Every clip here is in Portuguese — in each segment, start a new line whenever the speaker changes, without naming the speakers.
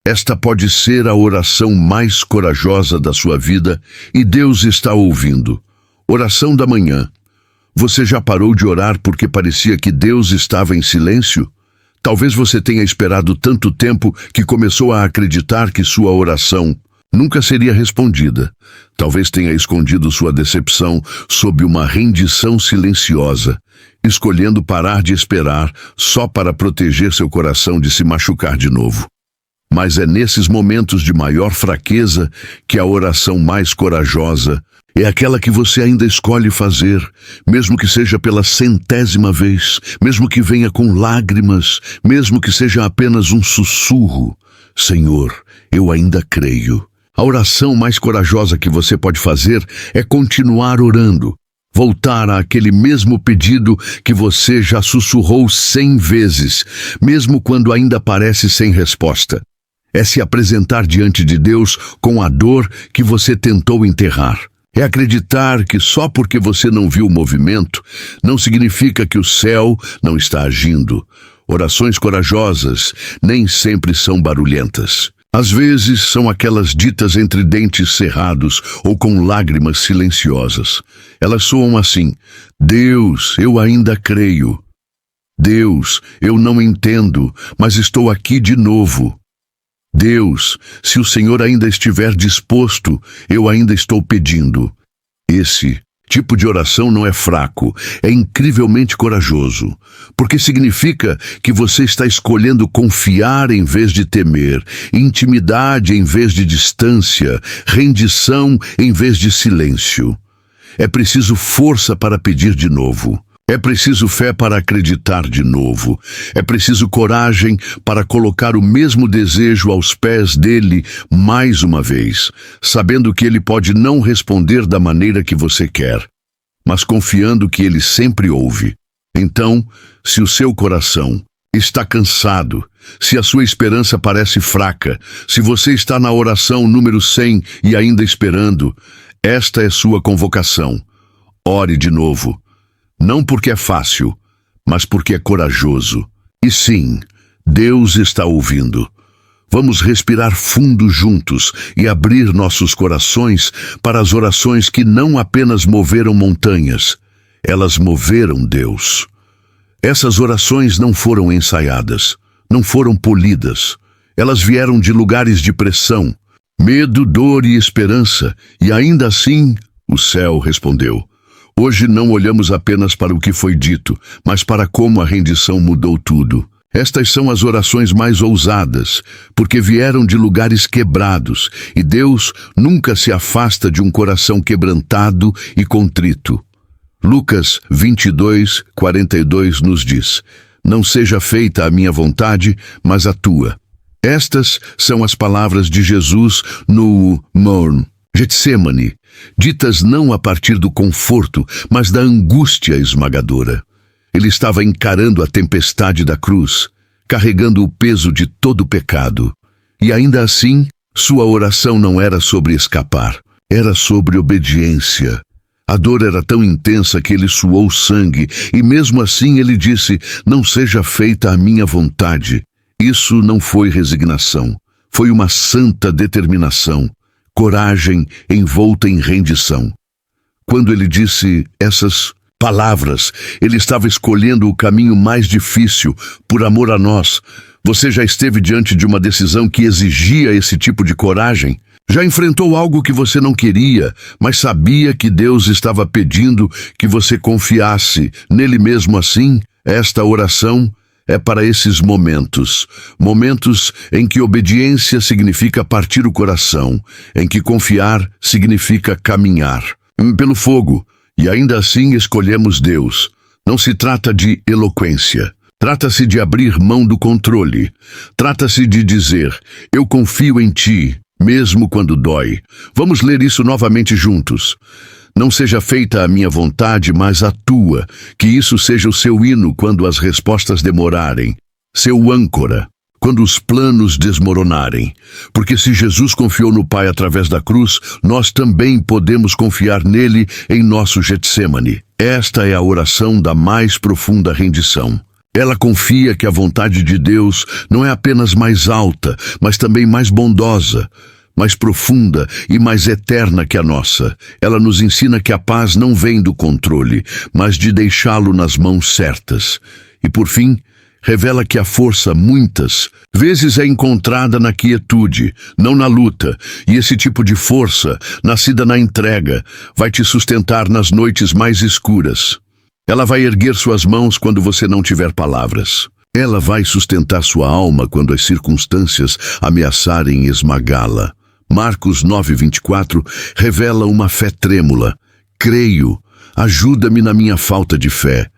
Esta pode ser a oração mais corajosa da sua vida e Deus está ouvindo. Oração da manhã. Você já parou de orar porque parecia que Deus estava em silêncio? Talvez você tenha esperado tanto tempo que começou a acreditar que sua oração nunca seria respondida. Talvez tenha escondido sua decepção sob uma rendição silenciosa, escolhendo parar de esperar só para proteger seu coração de se machucar de novo. Mas é nesses momentos de maior fraqueza que a oração mais corajosa é aquela que você ainda escolhe fazer, mesmo que seja pela 100ª vez, mesmo que venha com lágrimas, mesmo que seja apenas um sussurro. Senhor, eu ainda creio. A oração mais corajosa que você pode fazer é continuar orando. Voltar àquele mesmo pedido que você já sussurrou 100 vezes, mesmo quando ainda parece sem resposta. É se apresentar diante de Deus com a dor que você tentou enterrar. É acreditar que só porque você não viu o movimento, não significa que o céu não está agindo. Orações corajosas nem sempre são barulhentas. Às vezes são aquelas ditas entre dentes cerrados ou com lágrimas silenciosas. Elas soam assim: Deus, eu ainda creio. Deus, eu não entendo, mas estou aqui de novo. Deus, se o Senhor ainda estiver disposto, eu ainda estou pedindo. Esse tipo de oração não é fraco, é incrivelmente corajoso, porque significa que você está escolhendo confiar em vez de temer, intimidade em vez de distância, rendição em vez de silêncio. É preciso força para pedir de novo. É preciso fé para acreditar de novo. É preciso coragem para colocar o mesmo desejo aos pés dele mais uma vez, sabendo que ele pode não responder da maneira que você quer, mas confiando que ele sempre ouve. Então, se o seu coração está cansado, se a sua esperança parece fraca, se você está na oração número 100 e ainda esperando, esta é sua convocação. Ore de novo. Não porque é fácil, mas porque é corajoso. E sim, Deus está ouvindo. Vamos respirar fundo juntos e abrir nossos corações para as orações que não apenas moveram montanhas, elas moveram Deus. Essas orações não foram ensaiadas, não foram polidas. Elas vieram de lugares de pressão, medo, dor e esperança, e ainda assim o céu respondeu. Hoje não olhamos apenas para o que foi dito, mas para como a rendição mudou tudo. Estas são as orações mais ousadas, porque vieram de lugares quebrados, e Deus nunca se afasta de um coração quebrantado e contrito. Lucas 22:42 nos diz: Não seja feita a minha vontade, mas a tua. Estas são as palavras de Jesus no Getsemane, ditas não a partir do conforto, mas da angústia esmagadora. Ele estava encarando a tempestade da cruz, carregando o peso de todo o pecado. E ainda assim, sua oração não era sobre escapar, era sobre obediência. A dor era tão intensa que ele suou sangue, e mesmo assim ele disse: Não seja feita a minha vontade. Isso não foi resignação, foi uma santa determinação. Coragem envolta em rendição. Quando ele disse essas palavras, ele estava escolhendo o caminho mais difícil por amor a nós. Você já esteve diante de uma decisão que exigia esse tipo de coragem? Já enfrentou algo que você não queria, mas sabia que Deus estava pedindo que você confiasse nele mesmo assim? Esta oração é para esses momentos em que obediência significa partir o coração, em que confiar significa caminhar pelo fogo, e ainda assim escolhemos Deus. Não se trata de eloquência, trata-se de abrir mão do controle, trata-se de dizer: eu confio em ti, mesmo quando dói. Vamos ler isso novamente juntos. Não seja feita a minha vontade, mas a tua, que isso seja o seu hino quando as respostas demorarem, seu âncora, quando os planos desmoronarem. Porque se Jesus confiou no Pai através da cruz, nós também podemos confiar nele em nosso Getsemane. Esta é a oração da mais profunda rendição. Ela confia que a vontade de Deus não é apenas mais alta, mas também mais bondosa, mais profunda e mais eterna que a nossa. Ela nos ensina que a paz não vem do controle, mas de deixá-lo nas mãos certas. E por fim, revela que a força, muitas vezes, é encontrada na quietude, não na luta. E esse tipo de força, nascida na entrega, vai te sustentar nas noites mais escuras. Ela vai erguer suas mãos quando você não tiver palavras. Ela vai sustentar sua alma quando as circunstâncias ameaçarem esmagá-la. Marcos 9:24 revela uma fé trêmula. Creio, ajuda-me na minha falta de fé.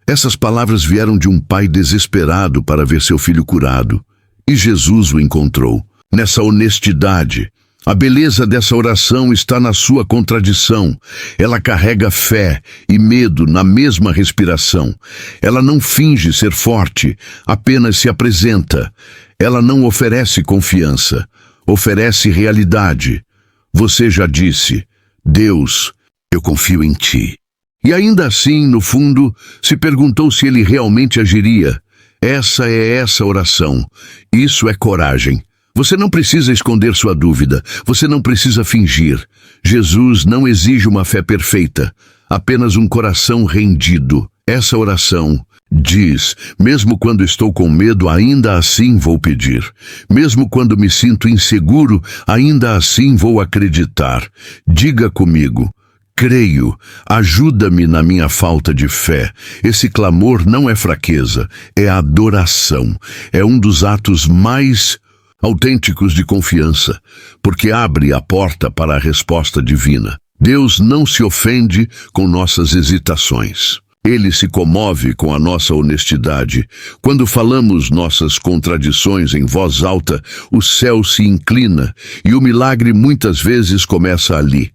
Essas palavras vieram de um pai desesperado para ver seu filho curado. E Jesus o encontrou. Nessa honestidade, a beleza dessa oração está na sua contradição. Ela carrega fé e medo na mesma respiração. Ela não finge ser forte, apenas se apresenta. Ela não oferece confiança, oferece realidade. Você já disse: Deus, eu confio em ti. E ainda assim, no fundo, se perguntou se ele realmente agiria. Essa é essa oração. Isso é coragem. Você não precisa esconder sua dúvida. Você não precisa fingir. Jesus não exige uma fé perfeita, apenas um coração rendido. Essa oração diz: mesmo quando estou com medo, ainda assim vou pedir. Mesmo quando me sinto inseguro, ainda assim vou acreditar. Diga comigo: creio, ajuda-me na minha falta de fé. Esse clamor não é fraqueza, é adoração. É um dos atos mais autênticos de confiança, porque abre a porta para a resposta divina. Deus não se ofende com nossas hesitações. Ele se comove com a nossa honestidade. Quando falamos nossas contradições em voz alta, o céu se inclina e o milagre muitas vezes começa ali,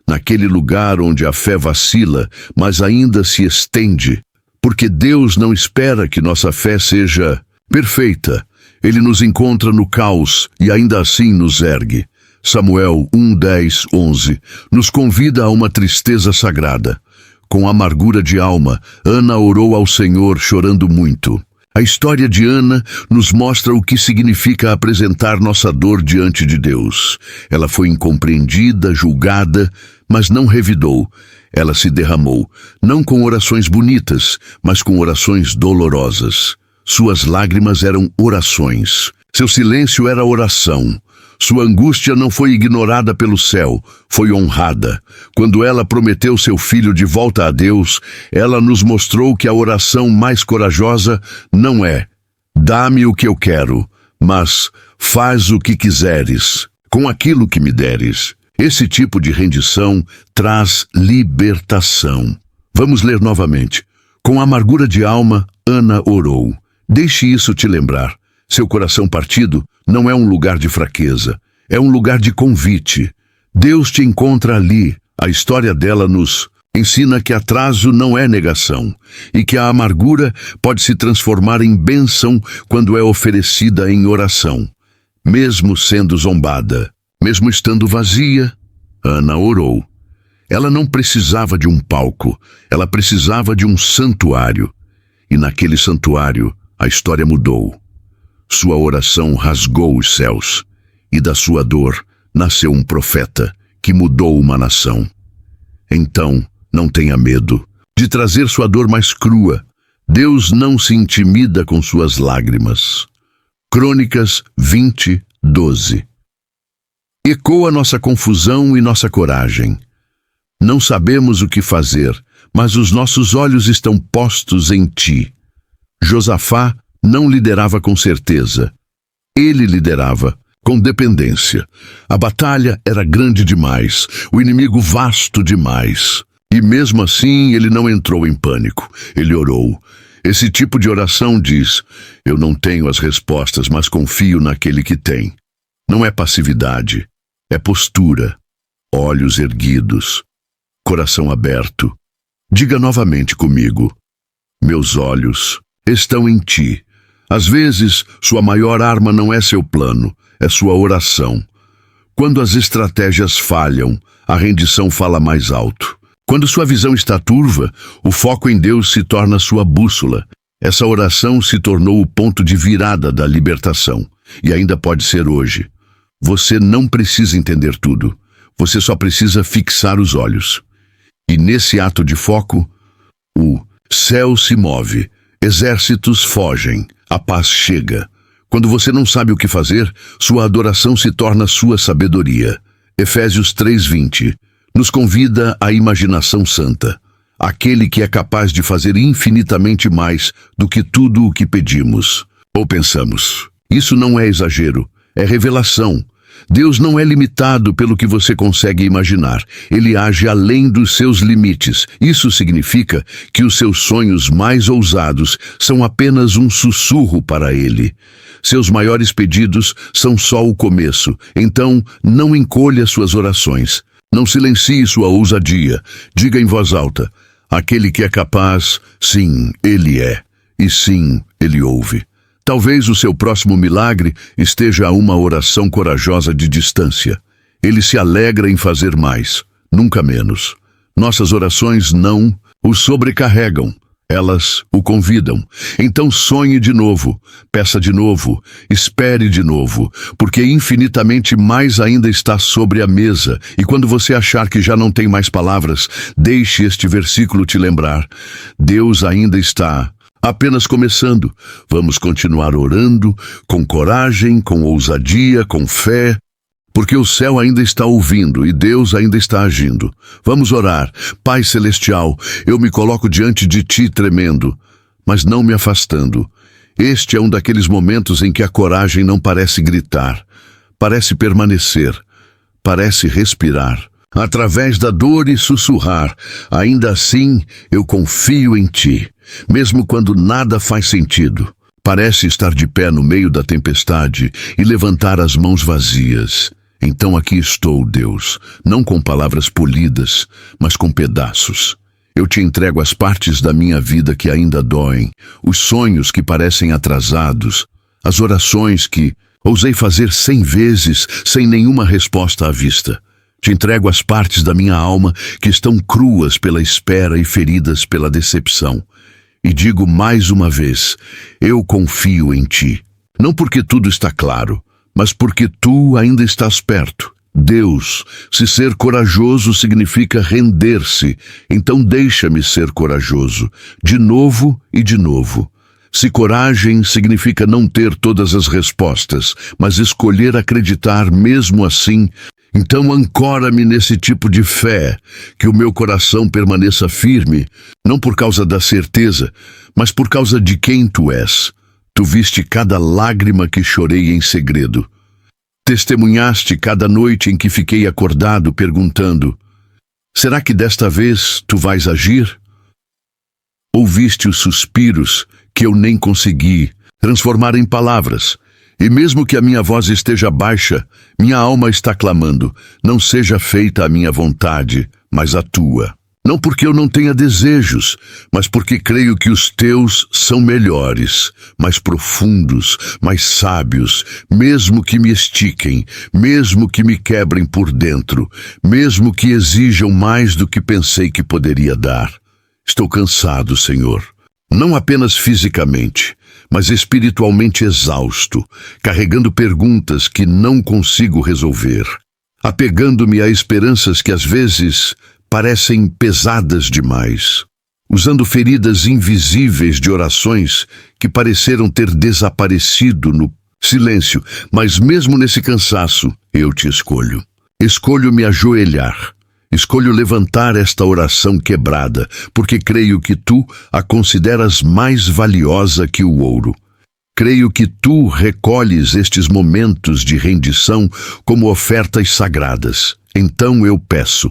naquele lugar onde a fé vacila, mas ainda se estende, porque Deus não espera que nossa fé seja perfeita. Ele nos encontra no caos e ainda assim nos ergue. Samuel 1:10-11 nos convida a uma tristeza sagrada. Com amargura de alma, Ana orou ao Senhor chorando muito. A história de Ana nos mostra o que significa apresentar nossa dor diante de Deus. Ela foi incompreendida, julgada, mas não revidou. Ela se derramou, não com orações bonitas, mas com orações dolorosas. Suas lágrimas eram orações. Seu silêncio era oração. Sua angústia não foi ignorada pelo céu, foi honrada. Quando ela prometeu seu filho de volta a Deus, ela nos mostrou que a oração mais corajosa não é: dá-me o que eu quero, mas faz o que quiseres, com aquilo que me deres. Esse tipo de rendição traz libertação. Vamos ler novamente. Com amargura de alma, Ana orou. Deixe isso te lembrar. Seu coração partido não é um lugar de fraqueza, é um lugar de convite. Deus te encontra ali. A história dela nos ensina que atraso não é negação e que a amargura pode se transformar em bênção quando é oferecida em oração. Mesmo sendo zombada, mesmo estando vazia, Ana orou. Ela não precisava de um palco, ela precisava de um santuário. E naquele santuário, a história mudou. Sua oração rasgou os céus, e da sua dor nasceu um profeta que mudou uma nação. Então, não tenha medo de trazer sua dor mais crua. Deus não se intimida com suas lágrimas. Crônicas 20:12. Ecoa nossa confusão e nossa coragem. Não sabemos o que fazer, mas os nossos olhos estão postos em ti. Josafá não liderava com certeza. Ele liderava com dependência. A batalha era grande demais, o inimigo vasto demais. E mesmo assim ele não entrou em pânico. Ele orou. Esse tipo de oração diz: eu não tenho as respostas, mas confio naquele que tem. Não é passividade, é postura. Olhos erguidos, coração aberto. Diga novamente comigo: meus olhos estão em ti. Às vezes, sua maior arma não é seu plano, é sua oração. Quando as estratégias falham, a rendição fala mais alto. Quando sua visão está turva, o foco em Deus se torna sua bússola. Essa oração se tornou o ponto de virada da libertação, e ainda pode ser hoje. Você não precisa entender tudo, você só precisa fixar os olhos. E nesse ato de foco, o céu se move, exércitos fogem, a paz chega. Quando você não sabe o que fazer, sua adoração se torna sua sabedoria. Efésios 3:20 nos convida à imaginação santa, aquele que é capaz de fazer infinitamente mais do que tudo o que pedimos ou pensamos. Isso não é exagero, é revelação. Deus não é limitado pelo que você consegue imaginar. Ele age além dos seus limites. Isso significa que os seus sonhos mais ousados são apenas um sussurro para Ele. Seus maiores pedidos são só o começo. Então, não encolha suas orações. Não silencie sua ousadia. Diga em voz alta: aquele que é capaz, sim, Ele é. E sim, Ele ouve. Talvez o seu próximo milagre esteja a uma oração corajosa de distância. Ele se alegra em fazer mais, nunca menos. Nossas orações não o sobrecarregam, elas o convidam. Então sonhe de novo, peça de novo, espere de novo, porque infinitamente mais ainda está sobre a mesa. E quando você achar que já não tem mais palavras, deixe este versículo te lembrar. Deus ainda está apenas começando. Vamos continuar orando, com coragem, com ousadia, com fé, porque o céu ainda está ouvindo e Deus ainda está agindo. Vamos orar. Pai Celestial, eu me coloco diante de Ti tremendo, mas não me afastando. Este é um daqueles momentos em que a coragem não parece gritar, parece permanecer, parece respirar. Através da dor e sussurrar, ainda assim eu confio em Ti. Mesmo quando nada faz sentido, parece estar de pé no meio da tempestade e levantar as mãos vazias. Então aqui estou, Deus, não com palavras polidas, mas com pedaços. Eu te entrego as partes da minha vida que ainda doem, os sonhos que parecem atrasados, as orações que ousei fazer 100 vezes sem nenhuma resposta à vista. Te entrego as partes da minha alma que estão cruas pela espera e feridas pela decepção. E digo mais uma vez, eu confio em Ti. Não porque tudo está claro, mas porque Tu ainda estás perto. Deus, se ser corajoso significa render-se, então deixa-me ser corajoso, de novo e de novo. Se coragem significa não ter todas as respostas, mas escolher acreditar mesmo assim, então ancora-me nesse tipo de fé, que o meu coração permaneça firme, não por causa da certeza, mas por causa de quem Tu és. Tu viste cada lágrima que chorei em segredo. Testemunhaste cada noite em que fiquei acordado perguntando: será que desta vez Tu vais agir? Ouviste os suspiros que eu nem consegui transformar em palavras. E mesmo que a minha voz esteja baixa, minha alma está clamando: não seja feita a minha vontade, mas a Tua. Não porque eu não tenha desejos, mas porque creio que os Teus são melhores, mais profundos, mais sábios, mesmo que me estiquem, mesmo que me quebrem por dentro, mesmo que exijam mais do que pensei que poderia dar. Estou cansado, Senhor. Não apenas fisicamente, mas espiritualmente exausto, carregando perguntas que não consigo resolver, apegando-me a esperanças que às vezes parecem pesadas demais, usando feridas invisíveis de orações que pareceram ter desaparecido no silêncio, mas mesmo nesse cansaço, eu Te escolho. Escolho me ajoelhar. Escolho levantar esta oração quebrada, porque creio que Tu a consideras mais valiosa que o ouro. Creio que Tu recolhes estes momentos de rendição como ofertas sagradas. Então eu peço,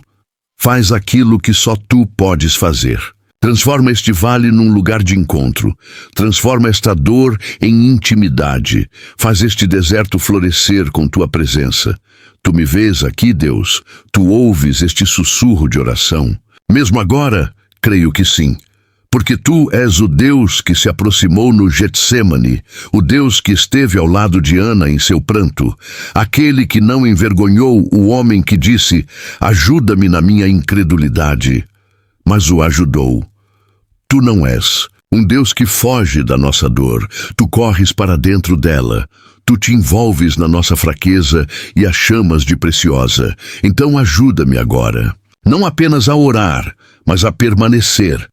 faz aquilo que só Tu podes fazer. Transforma este vale num lugar de encontro. Transforma esta dor em intimidade. Faz este deserto florescer com Tua presença. Tu me vês aqui, Deus. Tu ouves este sussurro de oração. Mesmo agora, creio que sim. Porque Tu és o Deus que se aproximou no Getsêmani, o Deus que esteve ao lado de Ana em seu pranto, aquele que não envergonhou o homem que disse: ajuda-me na minha incredulidade, mas o ajudou. Tu não és Um Deus que foge da nossa dor. Tu corres para dentro dela. Tu te envolves na nossa fraqueza e a chamas de preciosa. Então ajuda-me agora. Não apenas a orar, mas a permanecer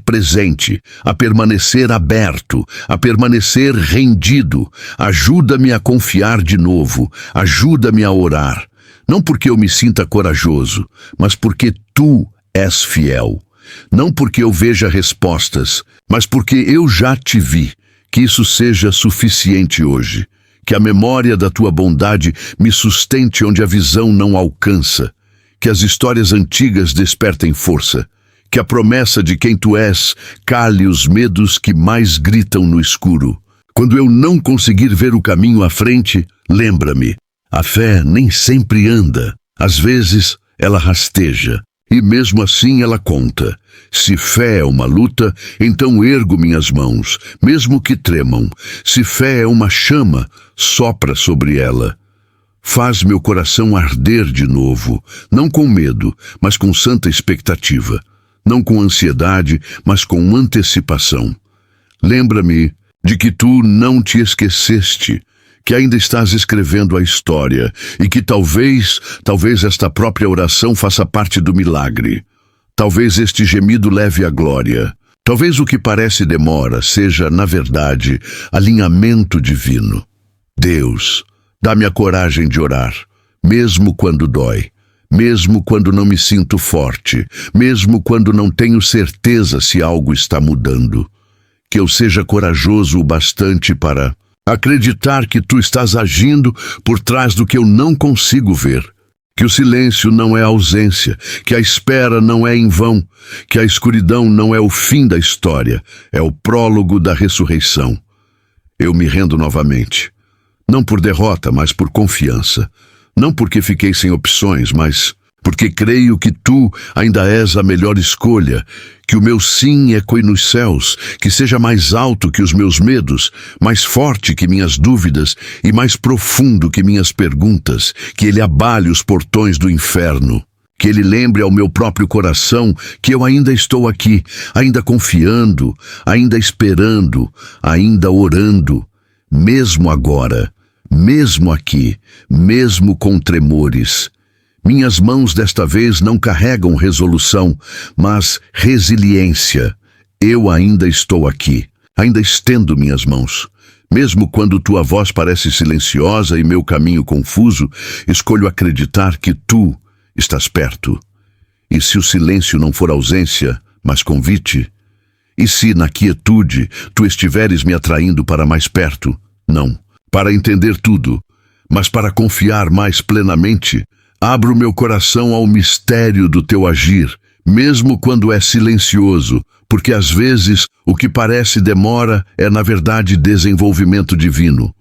presente, a permanecer aberto, a permanecer rendido. Ajuda-me a confiar de novo, ajuda-me a orar. Não porque eu me sinta corajoso, mas porque tu és fiel. Não porque eu veja respostas, mas porque eu já te vi. Que isso seja suficiente hoje. Que a memória da tua bondade me sustente onde a visão não alcança. Que as histórias antigas despertem força. Que a promessa de quem tu és cale os medos que mais gritam no escuro. Quando eu não conseguir ver o caminho à frente, lembra-me. A fé nem sempre anda. Às vezes, ela rasteja. E mesmo assim ela conta. Se fé é uma luta, então ergo minhas mãos, mesmo que tremam. Se fé é uma chama, sopra sobre ela. Faz meu coração arder de novo, não com medo, mas com santa expectativa. Não com ansiedade, mas com antecipação. Lembra-me de que tu não te esqueceste, que ainda estás escrevendo a história e que talvez esta própria oração faça parte do milagre. Talvez este gemido leve à glória. Talvez o que parece demora seja, na verdade, alinhamento divino. Deus, dá-me a coragem de orar, mesmo quando dói, mesmo quando não me sinto forte, mesmo quando não tenho certeza se algo está mudando. Que eu seja corajoso o bastante para acreditar que tu estás agindo por trás do que eu não consigo ver. Que o silêncio não é ausência, que a espera não é em vão, que a escuridão não é o fim da história, é o prólogo da ressurreição. Eu me rendo novamente. Não por derrota, mas por confiança. Não porque fiquei sem opções, mas porque creio que tu ainda és a melhor escolha, que o meu sim ecoe nos céus, que seja mais alto que os meus medos, mais forte que minhas dúvidas e mais profundo que minhas perguntas, que ele abale os portões do inferno, que ele lembre ao meu próprio coração que eu ainda estou aqui, ainda confiando, ainda esperando, ainda orando, mesmo agora, mesmo aqui, mesmo com tremores. Minhas mãos desta vez não carregam resolução, mas resiliência. Eu ainda estou aqui, ainda estendo minhas mãos. Mesmo quando tua voz parece silenciosa e meu caminho confuso, escolho acreditar que tu estás perto. E se o silêncio não for ausência, mas convite? E se na quietude tu estiveres me atraindo para mais perto? Não, para entender tudo, mas para confiar mais plenamente. Abro meu coração ao mistério do teu agir, mesmo quando é silencioso, porque às vezes o que parece demora é na verdade desenvolvimento divino.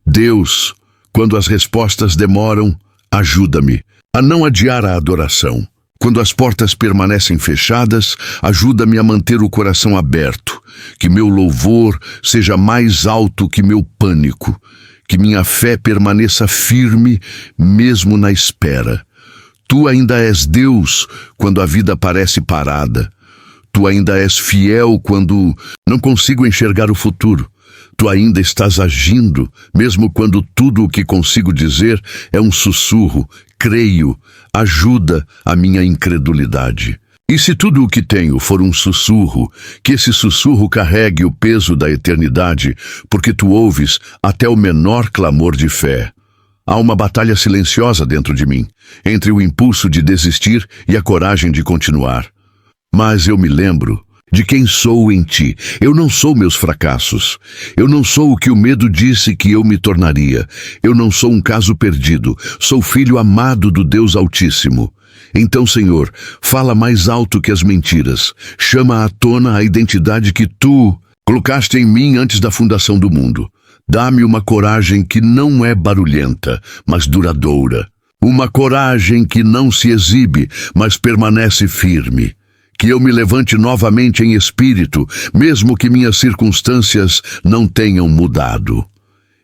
Deus, quando as respostas demoram, ajuda-me a não adiar a adoração. Quando as portas permanecem fechadas, ajuda-me a manter o coração aberto, que meu louvor seja mais alto que meu pânico. Que minha fé permaneça firme, mesmo na espera. Tu ainda és Deus quando a vida parece parada. Tu ainda és fiel quando não consigo enxergar o futuro. Tu ainda estás agindo, mesmo quando tudo o que consigo dizer é um sussurro. Creio, ajuda a minha incredulidade. E se tudo o que tenho for um sussurro, que esse sussurro carregue o peso da eternidade, porque tu ouves até o menor clamor de fé. Há uma batalha silenciosa dentro de mim, entre o impulso de desistir e a coragem de continuar. Mas eu me lembro de quem sou em ti. Eu não sou meus fracassos. Eu não sou o que o medo disse que eu me tornaria. Eu não sou um caso perdido. Sou filho amado do Deus Altíssimo. Então, Senhor, fala mais alto que as mentiras. Chama à tona a identidade que tu colocaste em mim antes da fundação do mundo. Dá-me uma coragem que não é barulhenta, mas duradoura. Uma coragem que não se exibe, mas permanece firme. Que eu me levante novamente em espírito, mesmo que minhas circunstâncias não tenham mudado.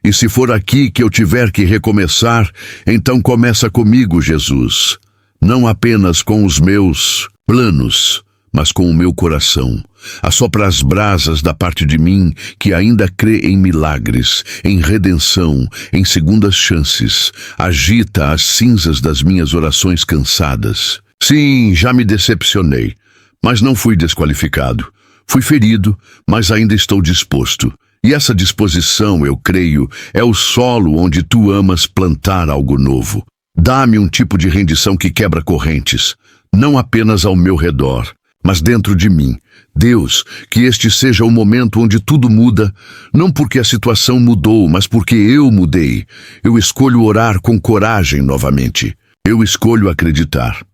E se for aqui que eu tiver que recomeçar, então começa comigo, Jesus. Não apenas com os meus planos, mas com o meu coração. Assopra as brasas da parte de mim que ainda crê em milagres, em redenção, em segundas chances. Agita as cinzas das minhas orações cansadas. Sim, já me decepcionei, mas não fui desqualificado. Fui ferido, mas ainda estou disposto. E essa disposição, eu creio, é o solo onde tu amas plantar algo novo. Dá-me um tipo de rendição que quebra correntes, não apenas ao meu redor, mas dentro de mim. Deus, que este seja o momento onde tudo muda, não porque a situação mudou, mas porque eu mudei. Eu escolho orar com coragem novamente. Eu escolho acreditar.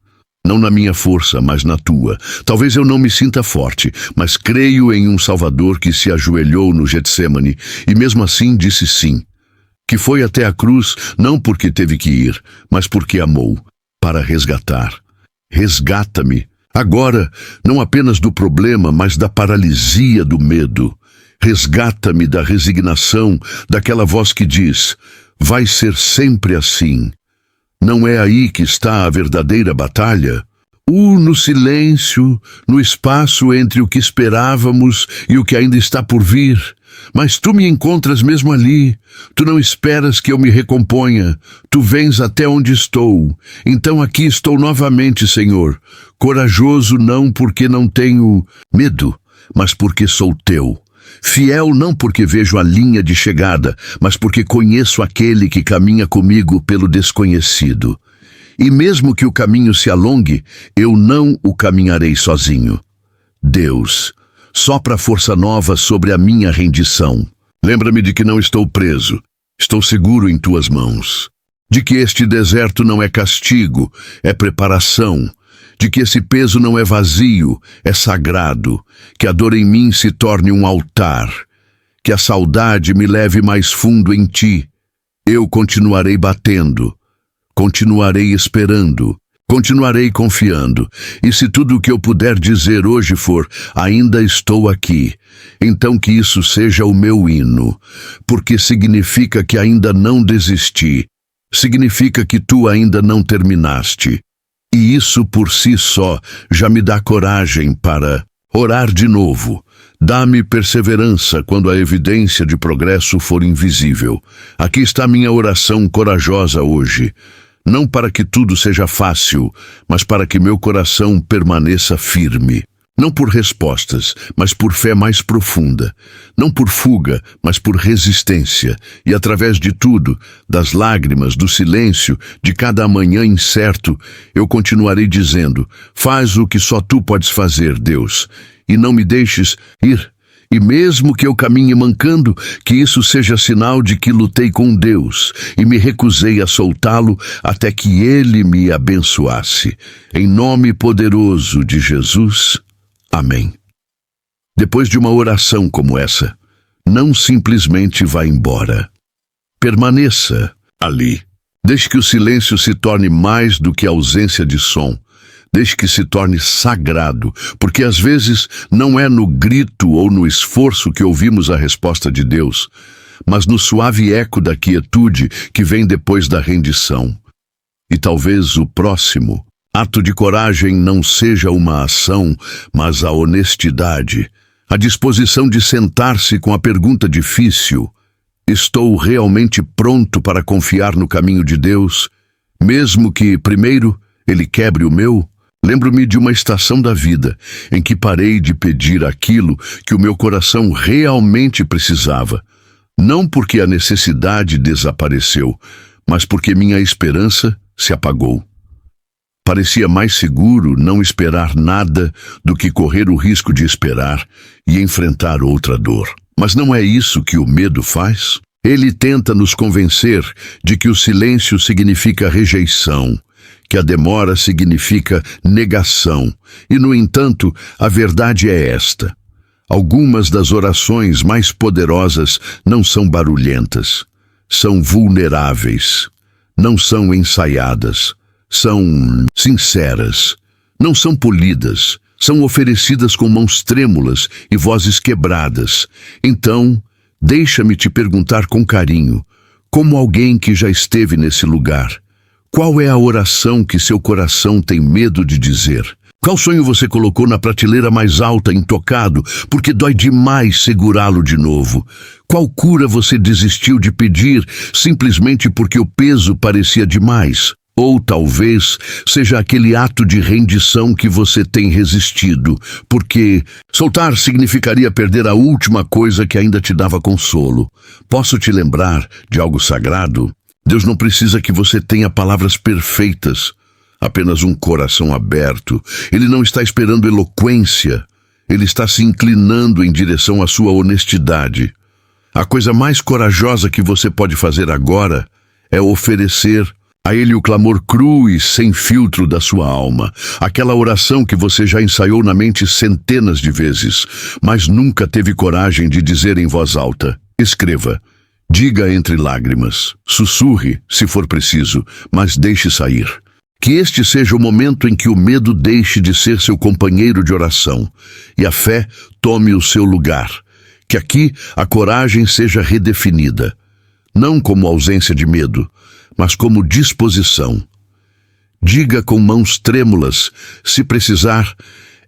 Não na minha força, mas na tua. Talvez eu não me sinta forte, mas creio em um Salvador que se ajoelhou no Getsêmani e mesmo assim disse sim. Que foi até a cruz, não porque teve que ir, mas porque amou, para resgatar. Resgata-me, agora, não apenas do problema, mas da paralisia do medo. Resgata-me da resignação, daquela voz que diz, vai ser sempre assim. Não é aí que está a verdadeira batalha? No silêncio, no espaço entre o que esperávamos e o que ainda está por vir. Mas tu me encontras mesmo ali. Tu não esperas que eu me recomponha. Tu vens até onde estou. Então aqui estou novamente, Senhor. Corajoso não porque não tenho medo, mas porque sou teu. Fiel não porque vejo a linha de chegada, mas porque conheço aquele que caminha comigo pelo desconhecido. E mesmo que o caminho se alongue, eu não o caminharei sozinho. Deus, sopra força nova sobre a minha rendição. Lembra-me de que não estou preso, estou seguro em tuas mãos. De que este deserto não é castigo, é preparação. De que esse peso não é vazio, é sagrado. Que a dor em mim se torne um altar. Que a saudade me leve mais fundo em ti. Eu continuarei batendo. Continuarei esperando. Continuarei confiando. E se tudo o que eu puder dizer hoje for, ainda estou aqui, então que isso seja o meu hino. Porque significa que ainda não desisti. Significa que tu ainda não terminaste. E isso por si só já me dá coragem para orar de novo. Dá-me perseverança quando a evidência de progresso for invisível. Aqui está minha oração corajosa hoje. Não para que tudo seja fácil, mas para que meu coração permaneça firme. Não por respostas, mas por fé mais profunda. Não por fuga, mas por resistência. E através de tudo, das lágrimas, do silêncio, de cada amanhã incerto, eu continuarei dizendo, faz o que só tu podes fazer, Deus, e não me deixes ir. E mesmo que eu caminhe mancando, que isso seja sinal de que lutei com Deus e me recusei a soltá-lo até que Ele me abençoasse. Em nome poderoso de Jesus. Amém. Depois de uma oração como essa, não simplesmente vá embora. Permaneça ali. Deixe que o silêncio se torne mais do que a ausência de som. Deixe que se torne sagrado, porque às vezes não é no grito ou no esforço que ouvimos a resposta de Deus, mas no suave eco da quietude que vem depois da rendição. E talvez o próximo ato de coragem não seja uma ação, mas a honestidade, a disposição de sentar-se com a pergunta difícil: estou realmente pronto para confiar no caminho de Deus, mesmo que, primeiro, Ele quebre o meu? Lembro-me de uma estação da vida em que parei de pedir aquilo que o meu coração realmente precisava, não porque a necessidade desapareceu, mas porque minha esperança se apagou. Parecia mais seguro não esperar nada do que correr o risco de esperar e enfrentar outra dor. Mas não é isso que o medo faz? Ele tenta nos convencer de que o silêncio significa rejeição, que a demora significa negação. E, no entanto, a verdade é esta. Algumas das orações mais poderosas não são barulhentas, são vulneráveis, não são ensaiadas, são sinceras, não são polidas, são oferecidas com mãos trêmulas e vozes quebradas. Então, deixa-me te perguntar com carinho, como alguém que já esteve nesse lugar, qual é a oração que seu coração tem medo de dizer? Qual sonho você colocou na prateleira mais alta, intocado, porque dói demais segurá-lo de novo? Qual cura você desistiu de pedir, simplesmente porque o peso parecia demais? Ou talvez seja aquele ato de rendição que você tem resistido, porque soltar significaria perder a última coisa que ainda te dava consolo. Posso te lembrar de algo sagrado? Deus não precisa que você tenha palavras perfeitas, apenas um coração aberto. Ele não está esperando eloquência, ele está se inclinando em direção à sua honestidade. A coisa mais corajosa que você pode fazer agora é oferecer a ele o clamor cru e sem filtro da sua alma, aquela oração que você já ensaiou na mente centenas de vezes, mas nunca teve coragem de dizer em voz alta. Escreva, diga entre lágrimas, sussurre, se for preciso, mas deixe sair. Que este seja o momento em que o medo deixe de ser seu companheiro de oração e a fé tome o seu lugar. Que aqui a coragem seja redefinida, não como ausência de medo, mas como disposição. Diga com mãos trêmulas, se precisar,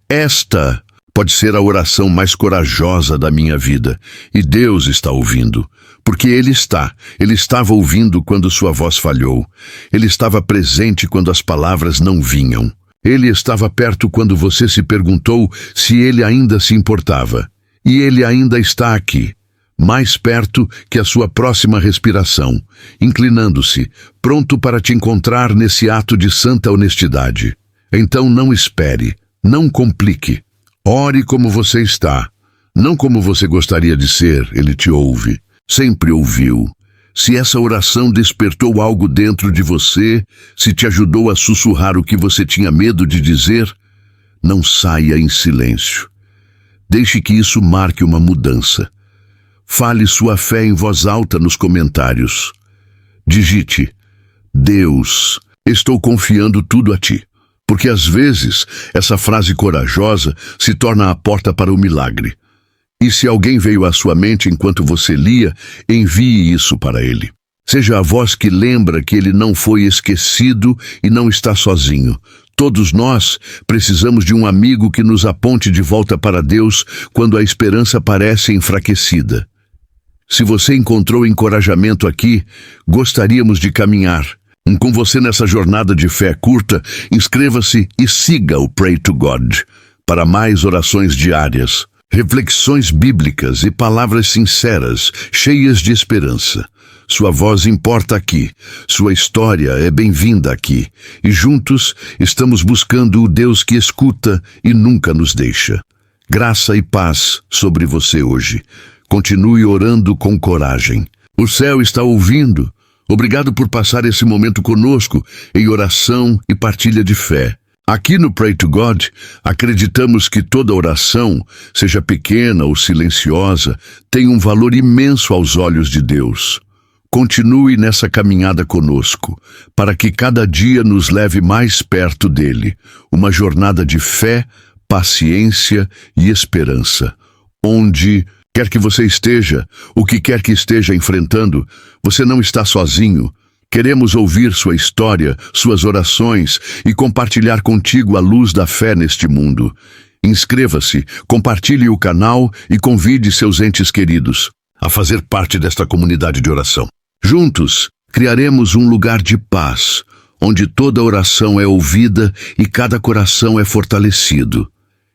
esta pode ser a oração mais corajosa da minha vida, e Deus está ouvindo, porque Ele estava ouvindo quando sua voz falhou, Ele estava presente quando as palavras não vinham, Ele estava perto quando você se perguntou se Ele ainda se importava, e Ele ainda está aqui, mais perto que a sua próxima respiração, inclinando-se, pronto para te encontrar nesse ato de santa honestidade. Então não espere, não complique. Ore como você está, não como você gostaria de ser. Ele te ouve, sempre ouviu. Se essa oração despertou algo dentro de você, se te ajudou a sussurrar o que você tinha medo de dizer, não saia em silêncio. Deixe que isso marque uma mudança. Fale sua fé em voz alta nos comentários. Digite, Deus, estou confiando tudo a ti. Porque às vezes essa frase corajosa se torna a porta para o milagre. E se alguém veio à sua mente enquanto você lia, envie isso para ele. Seja a voz que lembra que ele não foi esquecido e não está sozinho. Todos nós precisamos de um amigo que nos aponte de volta para Deus quando a esperança parece enfraquecida. Se você encontrou encorajamento aqui, gostaríamos de caminhar com você nessa jornada de fé curta. Inscreva-se e siga o Pray to God para mais orações diárias, reflexões bíblicas e palavras sinceras, cheias de esperança. Sua voz importa aqui, sua história é bem-vinda aqui, e juntos estamos buscando o Deus que escuta e nunca nos deixa. Graça e paz sobre você hoje. Continue orando com coragem. O céu está ouvindo. Obrigado por passar esse momento conosco em oração e partilha de fé. Aqui no Pray to God, acreditamos que toda oração, seja pequena ou silenciosa, tem um valor imenso aos olhos de Deus. Continue nessa caminhada conosco, para que cada dia nos leve mais perto dele. Uma jornada de fé, paciência e esperança, onde quer que você esteja, o que quer que esteja enfrentando, você não está sozinho. Queremos ouvir sua história, suas orações e compartilhar contigo a luz da fé neste mundo. Inscreva-se, compartilhe o canal e convide seus entes queridos a fazer parte desta comunidade de oração. Juntos, criaremos um lugar de paz, onde toda oração é ouvida e cada coração é fortalecido.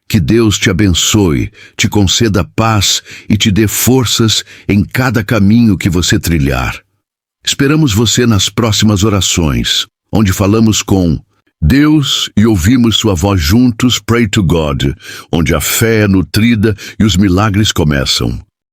Que Deus te abençoe, te conceda paz e te dê forças em cada caminho que você trilhar. Esperamos você nas próximas orações, onde falamos com Deus e ouvimos sua voz juntos. Pray to God, onde a fé é nutrida e os milagres começam.